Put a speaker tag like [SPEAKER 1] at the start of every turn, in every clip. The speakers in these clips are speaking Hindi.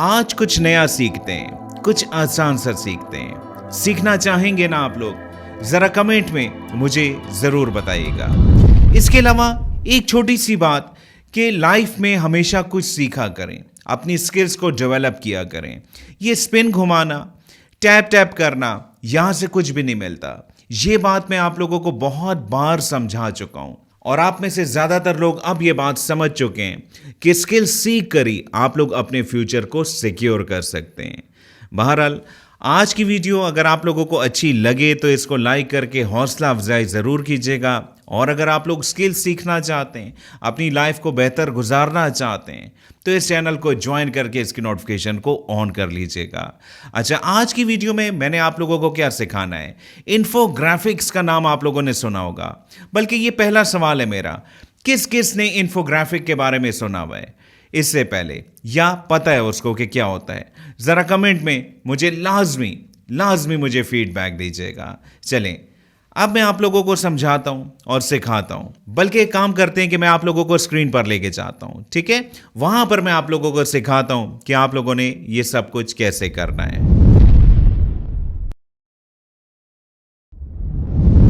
[SPEAKER 1] आज कुछ नया सीखते हैं, कुछ आसान सा सीखते हैं। सीखना चाहेंगे ना आप लोग? जरा कमेंट में मुझे जरूर बताइएगा। इसके अलावा एक छोटी सी बात कि लाइफ में हमेशा कुछ सीखा करें, अपनी स्किल्स को डेवलप किया करें। ये स्पिन घुमाना, टैप टैप करना, यहां से कुछ भी नहीं मिलता। ये बात मैं आप लोगों को बहुत बार समझा चुका हूं और आप में से ज्यादातर लोग अब ये बात समझ चुके हैं कि स्किल सीख कर ही आप लोग अपने फ्यूचर को सिक्योर कर सकते हैं। बहरहाल आज की वीडियो अगर आप लोगों को अच्छी लगे तो इसको लाइक करके हौसला अफजाई ज़रूर कीजिएगा। और अगर आप लोग स्किल सीखना चाहते हैं, अपनी लाइफ को बेहतर गुजारना चाहते हैं, तो इस चैनल को ज्वाइन करके इसकी नोटिफिकेशन को ऑन कर लीजिएगा। अच्छा, आज की वीडियो में मैंने आप लोगों को क्या सिखाना है। इन्फोग्राफिक्स का नाम आप लोगों ने सुना होगा, बल्कि ये पहला सवाल है मेरा, किस किस ने इन्फोग्राफिक के बारे में सुना हुआ है इससे पहले, या पता है उसको कि क्या होता है? ज़रा कमेंट में मुझे लाजमी मुझे फीडबैक दीजिएगा। चलें, अब मैं आप लोगों को समझाता हूं और सिखाता हूं, बल्कि एक काम करते हैं कि मैं आप लोगों को स्क्रीन पर लेके जाता हूं, ठीक है? वहां पर मैं आप लोगों को सिखाता हूं कि आप लोगों ने ये सब कुछ कैसे करना है।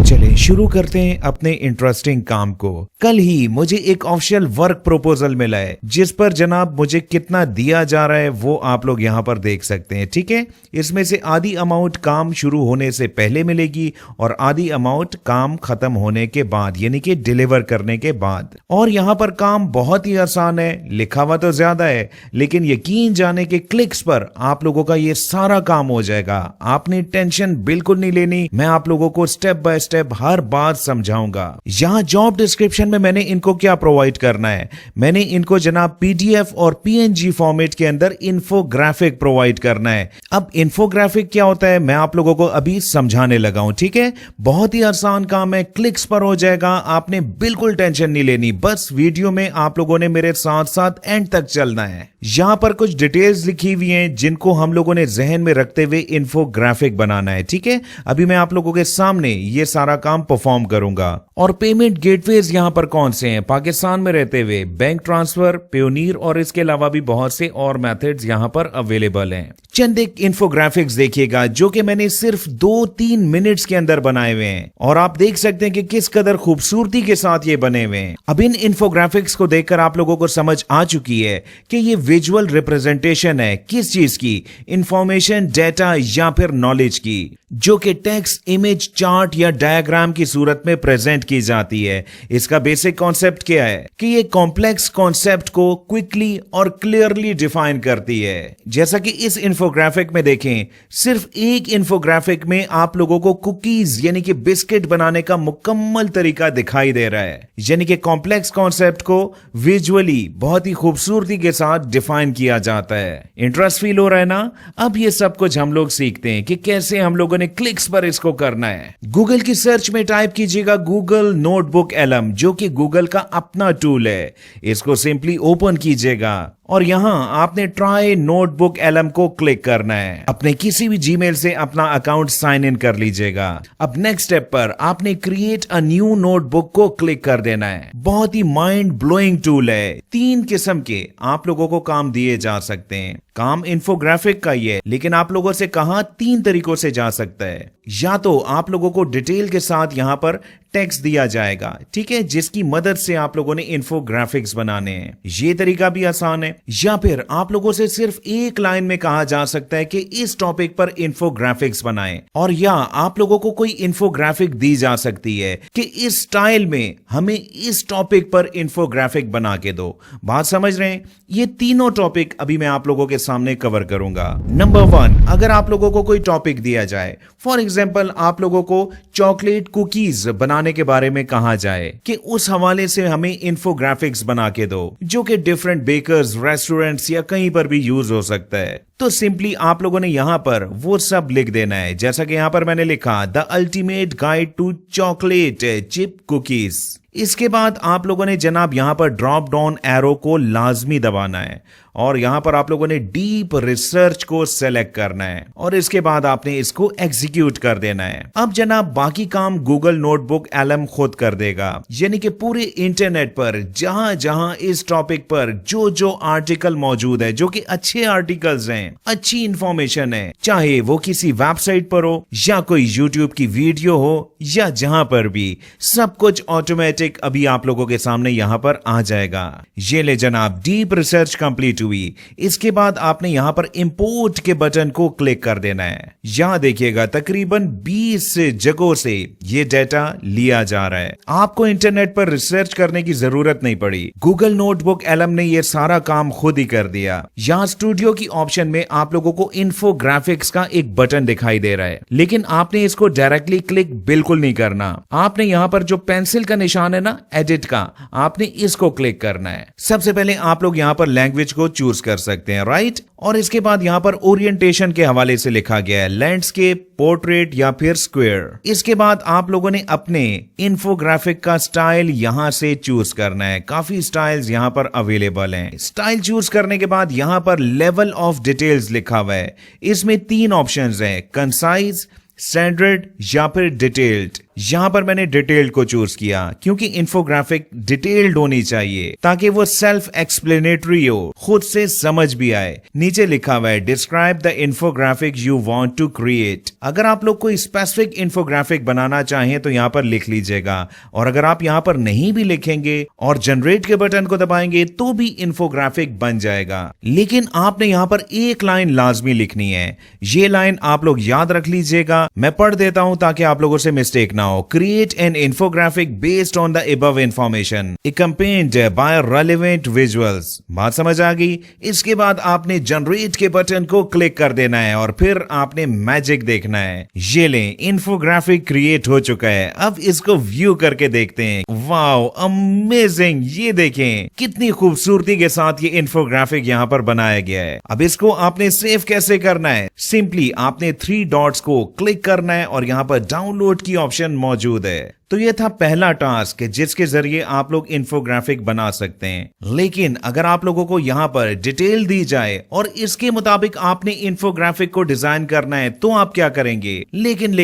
[SPEAKER 1] चलिए शुरू करते हैं अपने इंटरेस्टिंग काम को। कल ही मुझे एक ऑफिशियल वर्क प्रपोजल मिला है, जिस पर जनाब मुझे कितना दिया जा रहा है वो आप लोग यहां पर देख सकते हैं, ठीक है? इसमें से आधी अमाउंट काम शुरू होने से पहले मिलेगी और आधी अमाउंट काम खत्म होने के बाद, यानी कि डिलीवर करने के बाद। और यहां पर काम बहुत ही आसान है, लिखा हुआ तो ज्यादा है, लेकिन यकीन जाने के क्लिक्स पर आप लोगों का ये सारा काम हो जाएगा। आपने टेंशन बिल्कुल नहीं लेनी, मैं आप लोगों को स्टेप बाय स्टेप हर बात समझाऊंगा। यहां जॉब डिस्क्रिप्शन में मैंने इनको क्या प्रोवाइड करना है, मैंने इनको जनाब पीडीएफ और पीएनजी फॉर्मेट के अंदर इन्फोग्राफिक प्रोवाइड करना है। अब इन्फोग्राफिक क्या होता है मैं आप लोगों को अभी समझाने लगा हूं, ठीक है? बहुत ही आसान काम है, क्लिक्स पर हो जाएगा, आपने बिल्कुल टेंशन नहीं लेनी। बस वीडियो में आप लोगों ने मेरे साथ साथ एंड तक चलना है। यहां पर कुछ डिटेल्स लिखी हुई हैं जिनको हम लोगों ने जहन में रखते हुए इन्फोग्राफिक बनाना है, ठीक है? अभी मैं आप लोगों के सामने ये सारा काम परफॉर्म करूंगा। और पेमेंट गेटवेज यहां पर कौन से हैं? पाकिस्तान में रहते हुए बैंक ट्रांसफर, पेयोनीर और इसके अलावा भी बहुत से और मेथड्स यहां पर अवेलेबल हैं। चंद एक इन्फोग्राफिक्स देखिएगा जो कि मैंने सिर्फ 2-3 मिनट्स के अंदर बनाए हुए हैं और आप देख सकते हैं कि किस कदर खूबसूरती के साथ ये बने हुए हैं। अब इन इन्फोग्राफिक्स को देखकर आप लोगों को समझ आ चुकी है कि ये विजुअल रिप्रेजेंटेशन है किस चीज की? इंफॉर्मेशन, डेटा या फिर नॉलेज की, जो कि टेक्स्ट, इमेज, चार्ट या डायग्राम की सूरत में प्रेजेंट की जाती है। इसका बेसिक कॉन्सेप्ट क्या है कि ये कॉम्प्लेक्स कॉन्सेप्ट को क्विकली और क्लियरली डिफाइन करती है। जैसा कि इस इन्फोग्राफिक में देखें, सिर्फ एक इन्फोग्राफिक में आप लोगों को कुकीज यानी कि बिस्किट बनाने का मुकम्मल तरीका दिखाई दे रहा है। यानी कि कॉम्प्लेक्स कॉन्सेप्ट को विजुअली बहुत ही खूबसूरती के साथ डिफाइन किया जाता है। इंटरेस्ट फील हो रहा है ना? अब ये सब कुछ हम लोग सीखते हैं कि कैसे हम लोगों ने क्लिक्स पर इसको करना है। गूगल की सर्च में टाइप कीजिएगा गूगल नोटबुक एलएम, जो कि गूगल का अपना टूल है। इसको सिंपली ओपन कीजिएगा और यहां आपने ट्राई नोटबुक एलएम को क्लिक करना है। अपने किसी भी जीमेल से अपना अकाउंट साइन इन कर लीजिएगा। अब नेक्स्ट स्टेप पर आपने क्रिएट अ न्यू नोटबुक को क्लिक कर देना है। बहुत ही माइंड ब्लोइंग टूल है। 3 किस्म के आप लोगों को काम दिए जा सकते हैं। काम इन्फोग्राफिक का ही है, लेकिन आप लोगों से कहा 3 तरीकों से जा सकता है। या तो आप लोगों को डिटेल के साथ यहां पर टेक्स्ट दिया जाएगा, ठीक है, जिसकी मदद से आप लोगों ने इन्फोग्राफिक्स बनाने हैं। ये तरीका भी आसान है। या फिर आप लोगों से सिर्फ एक लाइन में कहा जा सकता है कि इस टॉपिक पर इन्फोग्राफिक्स बनाएं। और या आप लोगों को कोई इन्फोग्राफिक दी जा सकती है कि इस स्टाइल में हमें इस टॉपिक पर इन्फोग्राफिक बना के दो। बात समझ रहे हैं? ये तीनों टॉपिक अभी मैं आप लोगों के सामने कवर करूंगा। नंबर 1, अगर आप लोगों को कोई टॉपिक दिया जाए, फॉर एग्जाम्पल आप लोगों को चॉकलेट कुकीज बनाने के बारे में कहा जाए कि उस हवाले से हमें इन्फोग्राफिक्स बना के दो, जो कि डिफरेंट बेकर्स, रेस्टोरेंट्स या कहीं पर भी यूज हो सकता है, तो सिंपली आप लोगों ने यहां पर वो सब लिख देना है। जैसा कि यहां पर मैंने लिखा, the ultimate guide to chocolate chip cookies. इसके बाद आप लोगों ने जनाब यहां पर ड्रॉप डाउन एरो को लाजमी दबाना है और यहाँ पर आप लोगों ने डीप रिसर्च को सेलेक्ट करना है और इसके बाद आपने इसको एग्जीक्यूट कर देना है। अब जनाब बाकी काम गूगल नोटबुक एलएम खुद कर देगा, यानी कि पूरे इंटरनेट पर जहां जहां इस टॉपिक पर जो जो आर्टिकल मौजूद है, जो कि अच्छे आर्टिकल्स हैं, अच्छी इंफॉर्मेशन है, चाहे वो किसी वेबसाइट पर हो या कोई यूट्यूब की वीडियो हो या जहां पर भी, सब कुछ ऑटोमेटिक अभी आप लोगों के सामने यहां पर आ जाएगा। ये ले जनाब डीप रिसर्च कंप्लीट हुई। इसके बाद आपने यहां पर इंपोर्ट के बटन को क्लिक कर देना है। यहां देखिएगा तकरीबन 20 जगहों से ये डाटा लिया जा रहा है। आपको इंटरनेट पर रिसर्च करने की जरूरत नहीं पड़ी, गूगल नोटबुक एलएम ने ये सारा काम खुद ही कर दिया। यहां स्टूडियो की ऑप्शन में आप लोगों को इन्फोग्राफिक्स का एक बटन दिखाई दे रहा है, लेकिन आपने इसको डायरेक्टली क्लिक बिल्कुल नहीं करना। आपने यहां पर जो पेंसिल का निशान है ना, एडिट का, आपने इसको क्लिक करना है। सबसे पहले आप लोग यहां पर लैंग्वेज को चूज कर सकते हैं, राइट। और इसके बाद यहां पर ओरिएंटेशन के हवाले से लिखा गया है लैंडस्केप, पोर्ट्रेट या फिर स्क्वायर। इसके बाद आप लोगों ने अपने इन्फोग्राफिक का स्टाइल यहां से चूज करना है। काफी स्टाइल्स यहां पर अवेलेबल हैं। स्टाइल चूज करने के बाद यहां पर लेवल ऑफ डिटेल्स लिखा हुआ है। इसमें 3 ऑप्शंस हैं, कंसाइज, स्टैंडर्ड या फिर डिटेल्ड। यहां पर मैंने डिटेल्ड को चूज किया क्योंकि इन्फोग्राफिक डिटेल्ड होनी चाहिए ताकि वो सेल्फ एक्सप्लेनेटरी हो, खुद से समझ भी आए। नीचे लिखा हुआ है describe the infographic you want to create. अगर आप लोग कोई स्पेसिफिक इन्फोग्राफिक बनाना चाहें तो यहां पर लिख लीजिएगा, और अगर आप यहां पर नहीं भी लिखेंगे और जनरेट के बटन को दबाएंगे तो भी इन्फोग्राफिक बन जाएगा। लेकिन आपने यहां पर एक लाइन लाजमी लिखनी है। ये लाइन आप लोग याद रख लीजिएगा, मैं पढ़ देता हूं ताकि आप लोगों से मिस्टेक ना हो। Create an infographic based on the above information, accompanied by relevant visuals। बात समझ आ गई। इसके बाद आपने जनरेट के बटन को क्लिक कर देना है और फिर आपने मैजिक देखना है। ये लें, इन्फोग्राफिक क्रिएट हो चुका है। अब इसको व्यू करके देखते हैं। Wow, amazing. ये देखें कितनी खूबसूरती के साथ ये इन्फोग्राफिक यहाँ पर बनाया गया है। अब इसको आपने सेव कैसे करना है? सिंपली आपने 3 डॉट्स को क्लिक करना है और यहाँ पर डाउनलोड की ऑप्शन मौजूद है। तो ये था पहला टास्क जिसके जरिए आप लोग इन्फोग्राफिक बना सकते हैं। लेकिन अगर आप लोगों को यहाँ पर डिटेल दी जाए और इसके मुताबिक आपने इन्फोग्राफिक को डिजाइन करना है तो आप क्या करेंगे? लेकिन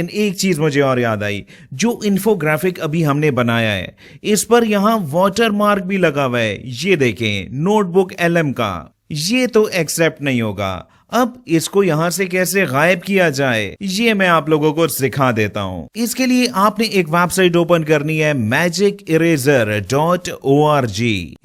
[SPEAKER 1] एक चीज मुझे और याद आई। जो इन्फोग्राफिक अभी हमने बनाया है इस पर यहाँ वाटर मार्क भी लगा हुआ है। ये देखें, नोटबुक एलएम का। ये तो एक्सेप्ट नहीं होगा। अब इसको यहां से कैसे गायब किया जाए ये मैं आप लोगों को सिखा देता हूं। इसके लिए आपने एक वेबसाइट ओपन करनी है magiceraser.org।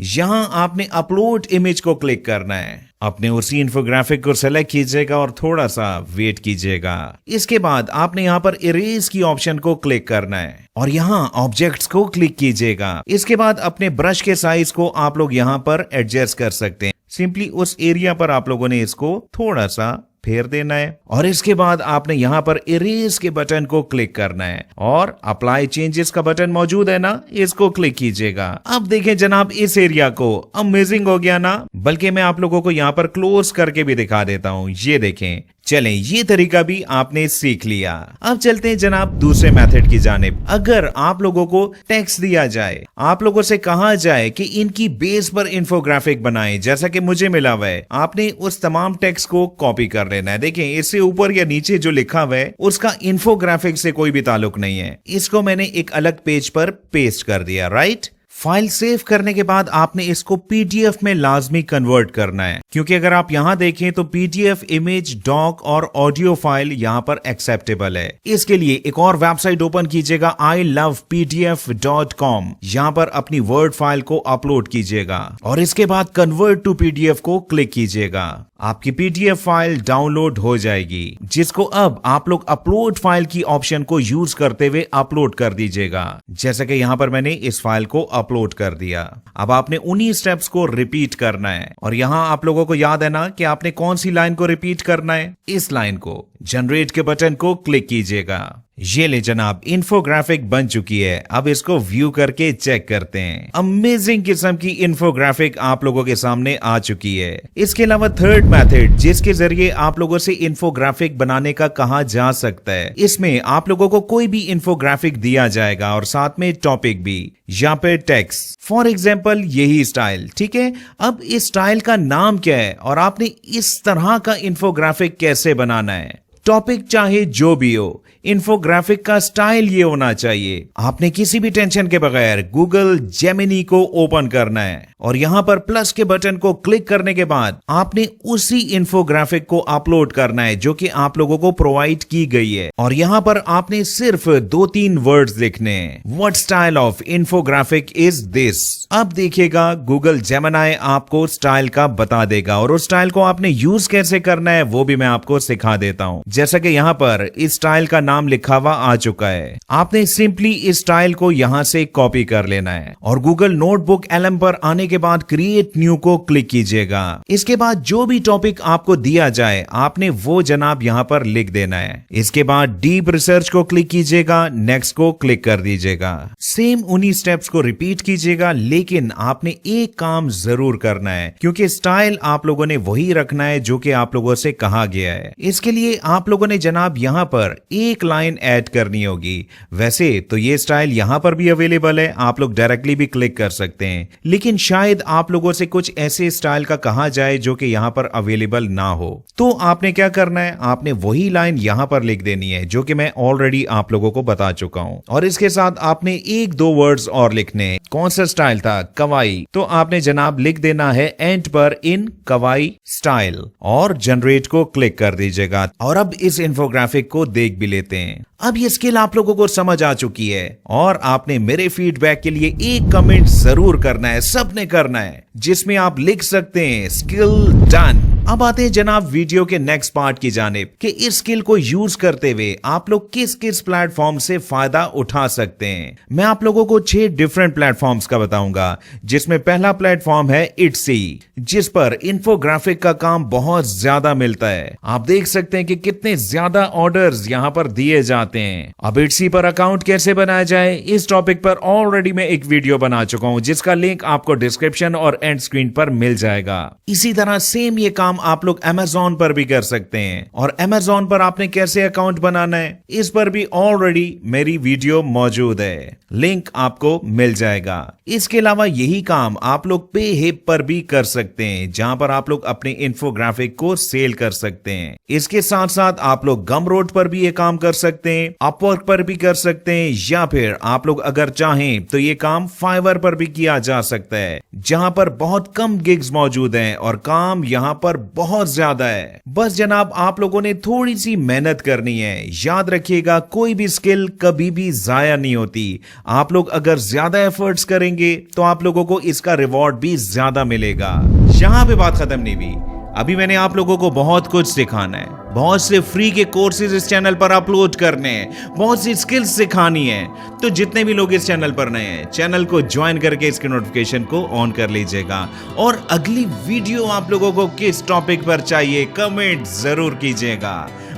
[SPEAKER 1] यहां आपने अपलोड इमेज को क्लिक करना है। अपने उसी इन्फोग्राफिक को सेलेक्ट कीजिएगा और थोड़ा सा वेट कीजिएगा। इसके बाद आपने यहाँ पर इरेज की ऑप्शन को क्लिक करना है और यहाँ ऑब्जेक्ट्स को क्लिक कीजिएगा। इसके बाद अपने ब्रश के साइज को आप लोग यहाँ पर एडजस्ट कर सकते हैं। सिंपली उस एरिया पर आप लोगों ने इसको थोड़ा सा फेर देना है और इसके बाद आपने यहाँ पर इरेज के बटन को क्लिक करना है और अप्लाई चेंजेस का बटन मौजूद है ना, इसको क्लिक कीजिएगा। अब देखें जनाब, इस एरिया को अमेजिंग हो गया ना। बल्कि मैं आप लोगों को यहाँ पर क्लोज करके भी दिखा देता हूँ। ये देखें, चलें, ये तरीका भी आपने सीख लिया। अब चलते हैं जनाब दूसरे मेथड की जानिब। अगर आप लोगों को टेक्स्ट दिया जाए, आप लोगों से कहा जाए कि इनकी बेस पर इन्फोग्राफिक बनाएं, जैसा कि मुझे मिला हुआ है, आपने उस तमाम टेक्स्ट को कॉपी कर लेना है। देखें, इससे ऊपर या नीचे जो लिखा हुआ है उसका इन्फोग्राफिक से कोई भी ताल्लुक नहीं है। इसको मैंने एक अलग पेज पर पेस्ट कर दिया, राइट। फाइल सेव करने के बाद आपने इसको पीडीएफ में लाजमी कन्वर्ट करना है, क्योंकि अगर आप यहां देखें तो पीडीएफ, इमेज, डॉक और ऑडियो फाइल यहां पर एक्सेप्टेबल है। इसके लिए एक और वेबसाइट ओपन कीजिएगा ilovepdf.com। यहां पर अपनी वर्ड फाइल को अपलोड कीजिएगा और इसके बाद कन्वर्ट टू पीडीएफ को क्लिक कीजिएगा। आपकी पीडीएफ फाइल डाउनलोड हो जाएगी, जिसको अब आप लोग अपलोड फाइल की ऑप्शन को यूज करते हुए अपलोड कर दीजिएगा। जैसा कि यहां पर मैंने इस फाइल को अपलोड कर दिया। अब आपने उन्हीं स्टेप्स को रिपीट करना है और यहां आप लोगों को याद है ना कि आपने कौन सी लाइन को रिपीट करना है? इस लाइन को। जनरेट के बटन को क्लिक कीजिएगा। ये ले जनाब, इंफोग्राफिक बन चुकी है। अब इसको व्यू करके चेक करते हैं। अमेजिंग किस्म की इंफोग्राफिक आप लोगों के सामने आ चुकी है। इसके अलावा थर्ड मेथड जिसके जरिए आप लोगों से इंफोग्राफिक बनाने का कहा जा सकता है, इसमें आप लोगों को कोई भी इंफोग्राफिक दिया जाएगा और साथ में टॉपिक भी या फिर टेक्स्ट। फॉर एग्जाम्पल यही स्टाइल, ठीक है। अब इस स्टाइल का नाम क्या है और आपने इस तरह का इंफोग्राफिक कैसे बनाना है। टॉपिक चाहे जो भी हो, इंफोग्राफिक का स्टाइल ये होना चाहिए। आपने किसी भी टेंशन के बगैर गूगल जेमिनी को ओपन करना है और यहां पर प्लस के बटन को क्लिक करने के बाद आपने उसी इंफोग्राफिक को अपलोड करना है जो कि आप लोगों को प्रोवाइड की गई है। और यहां पर आपने सिर्फ 2-3 वर्ड्स लिखने हैं। What style of infographic is this. अब देखिएगा गूगल जेमिनी आपको स्टाइल का बता देगा और उस स्टाइल को आपने यूज कैसे करना है वो भी मैं आपको सिखा देता हूं। जैसा कि यहां पर इस स्टाइल का नाम लिखा हुआ आ चुका है। आपने सिंपली इस स्टाइल को यहां से कॉपी कर लेना है और गूगल नोटबुक LM पर आने के बाद क्रिएट न्यू को क्लिक कीजिएगा। इसके बाद जो भी टॉपिक आपको दिया जाए आपने वो जनाब यहां पर लिख देना है। इसके बाद डीप रिसर्च को क्लिक कीजिएगा, नेक्स्ट को क्लिक कर दीजिएगा। सेम उन्हीं स्टेप्स को रिपीट कीजिएगा, लेकिन आपने एक काम जरूर करना है क्योंकि स्टाइल आप लोगों ने वही रखना है जो कि आप लोगों से कहा गया है। इसके लिए आप लोगों ने जनाब यहां पर एक लाइन ऐड करनी होगी। वैसे तो ये स्टाइल यहां पर भी अवेलेबल है, आप लोग डायरेक्टली भी क्लिक कर सकते हैं, लेकिन शायद आप लोगों से कुछ ऐसे स्टाइल का कहा जाए जो कि यहां पर अवेलेबल ना हो। तो आपने क्या करना है, आपने वही लाइन यहां पर लिख देनी है जो कि मैं ऑलरेडी आप लोगों को बता चुका हूं। और इसके साथ आपने 1-2 वर्ड्स और लिखने हैं। कौन सा स्टाइल था? कवाई। तो आपने जनाब लिख देना है एंड पर इन कवाई स्टाइल और जनरेट को क्लिक कर दीजिएगा। और अब इस इंफोग्राफिक को देख भी लेते हैं। अब ये स्किल आप लोगों को समझ आ चुकी है और आपने मेरे फीडबैक के लिए एक कमेंट जरूर करना है, सबने करना है, जिसमें आप लिख सकते हैं स्किल डन। अब आते हैं जनाब वीडियो के नेक्स्ट पार्ट की जानिब कि इस स्किल को यूज करते हुए आप लोग किस किस प्लेटफॉर्म से फायदा उठा सकते हैं। मैं आप लोगों को 6 डिफरेंट प्लेटफॉर्म्स का बताऊंगा, जिसमें पहला प्लेटफॉर्म है इट्सी, जिस पर इंफोग्राफिक का काम बहुत ज्यादा मिलता है। आप देख सकते हैं कि कितने ज्यादा ऑर्डर्स यहां पर दिए जाते हैं। अब इट्सी पर अकाउंट कैसे बनाया जाए, इस टॉपिक पर ऑलरेडी मैं एक वीडियो बना चुका हूं, जिसका लिंक आपको डिस्क्रिप्शन और एंड स्क्रीन पर मिल जाएगा। इसी तरह सेम ये काम आप लोग Amazon पर भी कर सकते हैं और Amazon पर आपने कैसे अकाउंट बनाना है इस पर भी ऑलरेडी मेरी वीडियो मौजूद है, लिंक आपको मिल जाएगा। इसके अलावा यही काम आप लोग पे हिप पर भी कर सकते हैं, जहां पर आप लोग अपने इंफोग्राफिक को सेल कर सकते हैं। इसके साथ साथ आप लोग गमरोड पर भी ये काम कर सकते हैं, अपवर्क पर भी कर सकते हैं, या फिर आप लोग अगर चाहें तो ये काम फाइवर पर भी किया जा सकता है, जहां पर बहुत कम गिग्स मौजूद हैं और काम यहां पर बहुत ज्यादा है। बस जनाब आप लोगों ने थोड़ी सी मेहनत करनी है। याद रखिएगा कोई भी स्किल कभी भी जाया नहीं होती। आप लोग अगर ज्यादा एफर्ट्स करेंगे तो आप लोगों को इसका रिवॉर्ड भी ज्यादा मिलेगा। यहां पे बात खत्म नहीं हुई, अभी मैंने आप लोगों को बहुत कुछ सिखाना है। बहुत से फ्री के कोर्सेज इस चैनल पर अपलोड करने हैं, बहुत सी स्किल्स सिखानी है। तो जितने भी लोग इस चैनल पर नए हैं, चैनल को ज्वाइन करके इसके नोटिफिकेशन को ऑन कर लीजिएगा। और अगली वीडियो आप लोगों को किस टॉपिक पर चाहिए कमेंट जरूर कीजिएगा।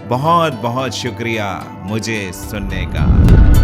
[SPEAKER 1] बहुत बहुत शुक्रिया मुझे सुनने का।